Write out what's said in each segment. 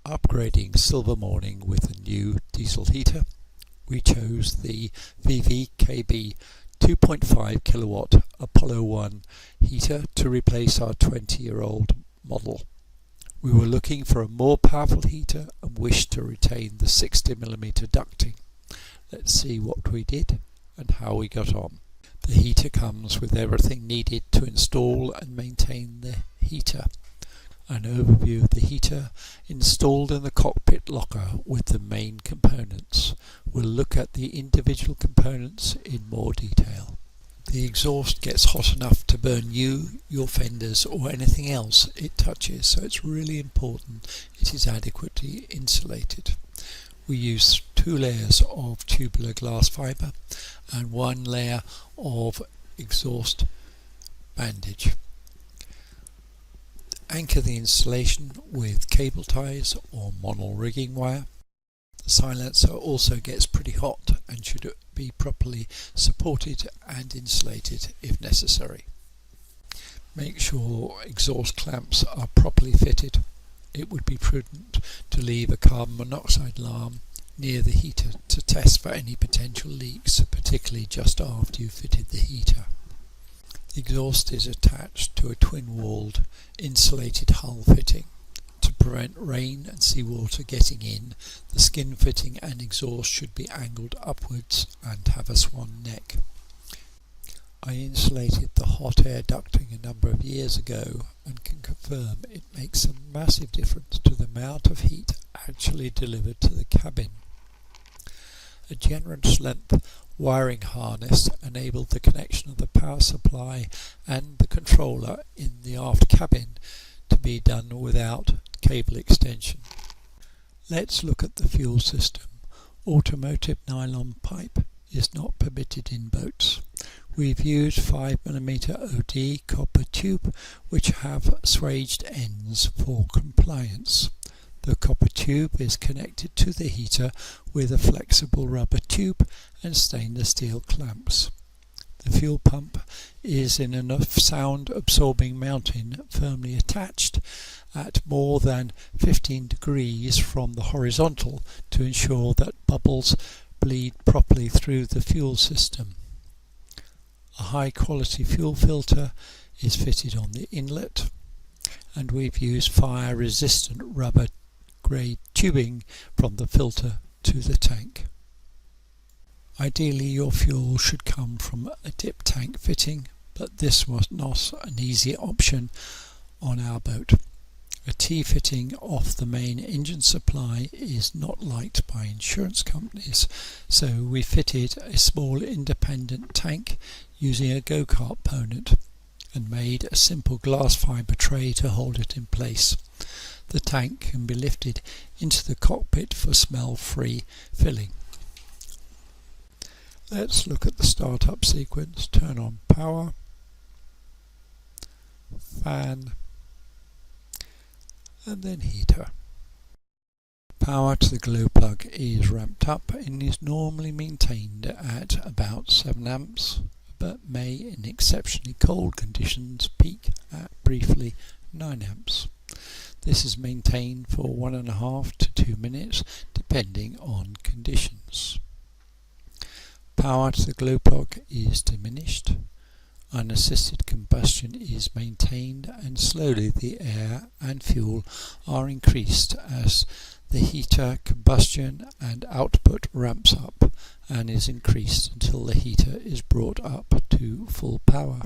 Upgrading Silver Morning with a new diesel heater, we chose the VVKB 2.5 kilowatt Apollo 1 heater to replace our 20-year-old model. We were looking for a more powerful heater and wished to retain the 60mm ducting. Let's see what we did and how we got on. The heater comes with everything needed to install and maintain the heater. An overview of the heater installed in the cockpit locker with the main components. We'll look at the individual components in more detail. The exhaust gets hot enough to burn you, your fenders or anything else it touches, so it's really important it is adequately insulated. We use 2 layers of tubular glass fibre and 1 layer of exhaust bandage. Anchor the insulation with cable ties or monol rigging wire. The silencer also gets pretty hot and should be properly supported and insulated if necessary. Make sure exhaust clamps are properly fitted. It would be prudent to leave a carbon monoxide alarm near the heater to test for any potential leaks, particularly just after you've fitted the heater. The exhaust is attached to a twin-walled insulated hull fitting. To prevent rain and seawater getting in, the skin fitting and exhaust should be angled upwards and have a swan neck. I insulated the hot air ducting a number of years ago and can confirm it makes a massive difference to the amount of heat actually delivered to the cabin. A generous length wiring harness enabled the connection of the power supply and the controller in the aft cabin to be done without cable extension. Let's look at the fuel system. Automotive nylon pipe is not permitted in boats. We've used 5mm OD copper tube which have swaged ends for compliance. The copper tube is connected to the heater with a flexible rubber tube and stainless steel clamps. The fuel pump is in a sound absorbing mounting firmly attached at more than 15 degrees from the horizontal to ensure that bubbles bleed properly through the fuel system. A high quality fuel filter is fitted on the inlet, and we've used fire resistant rubber grade tubing from the filter to the tank. Ideally your fuel should come from a dip tank fitting, but this was not an easy option on our boat. A T-fitting off the main engine supply is not liked by insurance companies, so we fitted a small independent tank using a go-kart ponent and made a simple glass fibre tray to hold it in place. The tank can be lifted into the cockpit for smell-free filling. Let's look at the startup sequence. Turn on power, fan, and then heater. Power to the glow plug is ramped up and is normally maintained at about 7 amps, but may in exceptionally cold conditions peak at briefly 9 amps. This is maintained for 1.5 to 2 minutes depending on conditions. Power to the glow plug is diminished. Unassisted combustion is maintained and slowly the air and fuel are increased as the heater combustion and output ramps up and is increased until the heater is brought up to full power.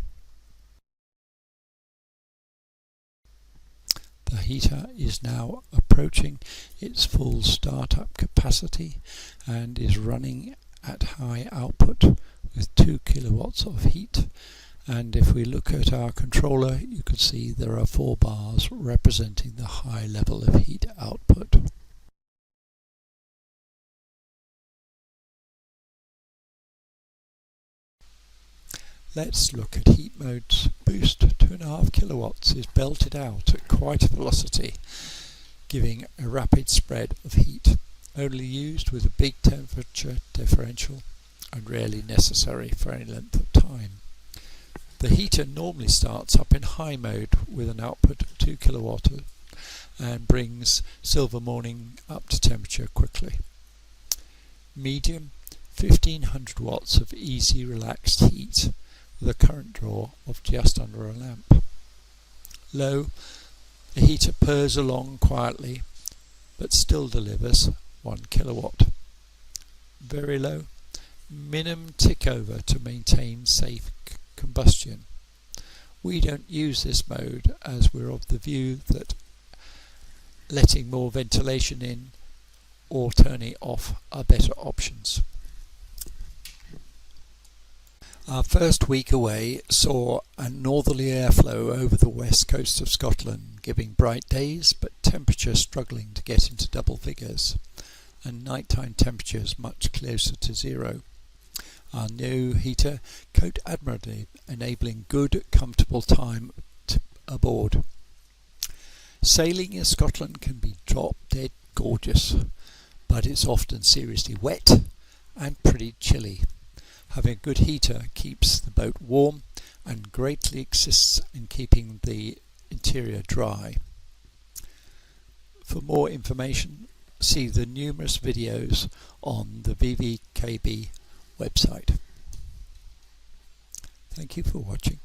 The heater is now approaching its full startup capacity and is running at high output with 2 kilowatts of heat, and if we look at our controller you can see there are 4 bars representing the high level of heat output. Let's look at heat modes. Boost 2.5 kilowatts is belted out at quite a velocity, giving a rapid spread of heat, only used with a big temperature differential and rarely necessary for any length of time. The heater normally starts up in high mode with an output of 2 kilowatt and brings silver morning up to temperature quickly. Medium, 1500 watts of easy relaxed heat with a current draw of just under a lamp. Low, the heater purrs along quietly but still delivers 1 kilowatt. Very low, minimum tick over to maintain safe combustion. We don't use this mode as we're of the view that letting more ventilation in or turning it off are better options. Our first week away saw a northerly airflow over the west coast of Scotland, giving bright days but temperature struggling to get into double figures, and nighttime temperatures much closer to zero. Our new heater coped admirably, enabling good, comfortable time aboard. Sailing in Scotland can be drop dead gorgeous, but it's often seriously wet and pretty chilly. Having a good heater keeps the boat warm and greatly assists in keeping the interior dry. For more information, see the numerous videos on the VVKB website. Thank you for watching.